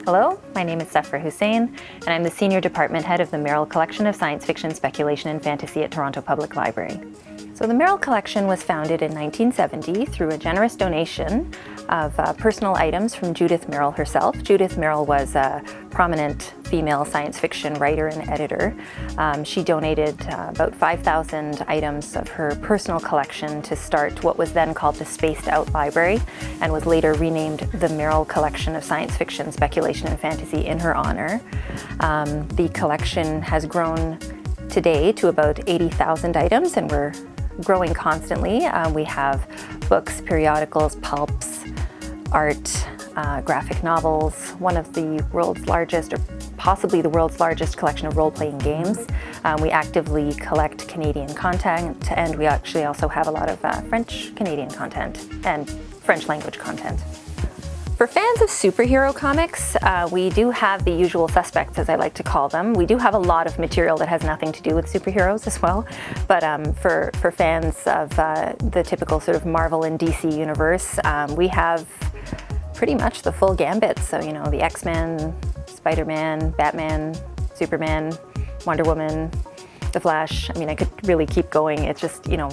Hello, my name is Safra Hussain, and I'm the Senior Department Head of the Merril Collection of Science Fiction, Speculation and Fantasy at Toronto Public Library. So the Merril Collection was founded in 1970 through a generous donation of personal items from Judith Merril herself. Judith Merril was a prominent female science fiction writer and editor. She donated about 5,000 items of her personal collection to start what was then called the Spaced Out Library and was later renamed the Merril Collection of Science Fiction, Speculation and Fantasy in her honor. The collection has grown today to about 80,000 items, and we're growing constantly. We have books, periodicals, pulps, art, graphic novels, one of the world's largest, or possibly the world's largest collection of role-playing games. We actively collect Canadian content, and we actually also have a lot of French-Canadian content and French language content. For fans of superhero comics, we do have the usual suspects, as I like to call them. We do have a lot of material that has nothing to do with superheroes as well, but for fans of the typical sort of Marvel and DC universe, we have pretty much the full gambit. So, you know, the X-Men, Spider-Man, Batman, Superman, Wonder Woman, The Flash. I mean, I could really keep going. It's just, you know,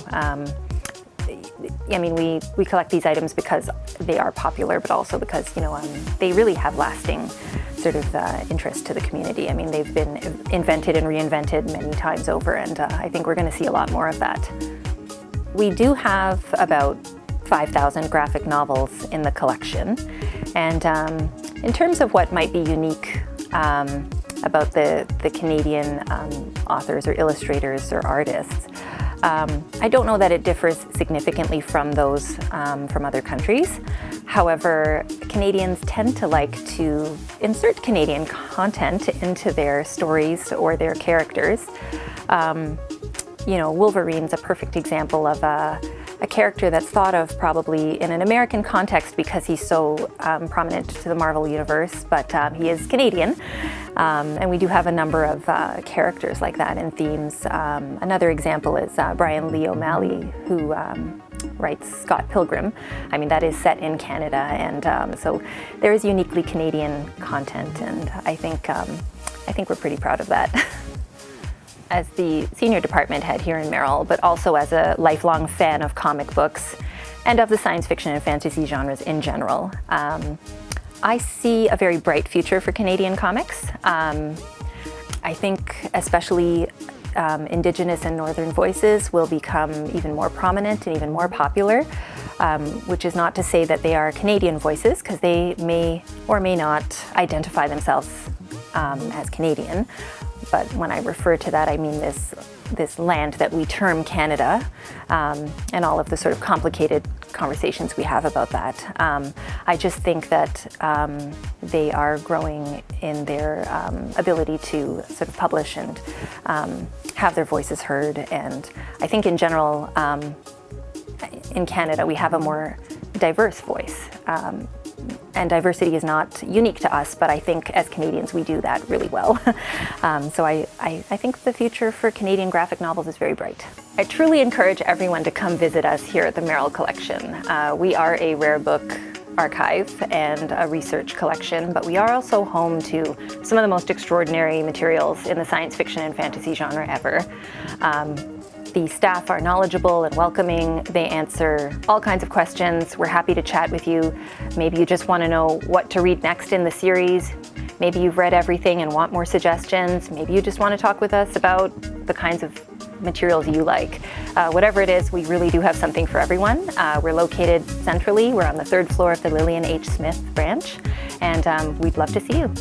I mean, we collect these items because they are popular, but also because, you know, they really have lasting sort of interest to the community. I mean, they've been invented and reinvented many times over, and I think we're going to see a lot more of that. We do have about 5,000 graphic novels in the collection, and in terms of what might be unique about the Canadian authors or illustrators or artists, I don't know that it differs significantly from those from other countries. However, Canadians tend to like to insert Canadian content into their stories or their characters. You know, Wolverine's a perfect example of a character that's thought of probably in an American context because he's so prominent to the Marvel universe, but he is Canadian. And we do have a number of characters like that and themes. Another example is Brian Lee O'Malley, who writes Scott Pilgrim. I mean, that is set in Canada, and so there is uniquely Canadian content, and I think we're pretty proud of that. As the senior department head here in Merril, but also as a lifelong fan of comic books and of the science fiction and fantasy genres in general, I see a very bright future for Canadian comics. I think especially Indigenous and Northern voices will become even more prominent and even more popular, which is not to say that they are Canadian voices, because they may or may not identify themselves as Canadian. But when I refer to that, I mean this land that we term Canada, and all of the sort of complicated conversations we have about that. I just think that they are growing in their ability to sort of publish and have their voices heard. And I think in general, in Canada, we have a more diverse voice. And diversity is not unique to us, but I think as Canadians we do that really well. So I think the future for Canadian graphic novels is very bright. I truly encourage everyone to come visit us here at the Merril Collection. We are a rare book archive and a research collection, but we are also home to some of the most extraordinary materials in the science fiction and fantasy genre ever. The staff are knowledgeable and welcoming. They answer all kinds of questions. We're happy to chat with you. Maybe you just want to know what to read next in the series. Maybe you've read everything and want more suggestions. Maybe you just want to talk with us about the kinds of materials you like. Whatever it is, we really do have something for everyone. We're located centrally. We're on the 3rd floor of the Lillian H branch, and we'd love to see you.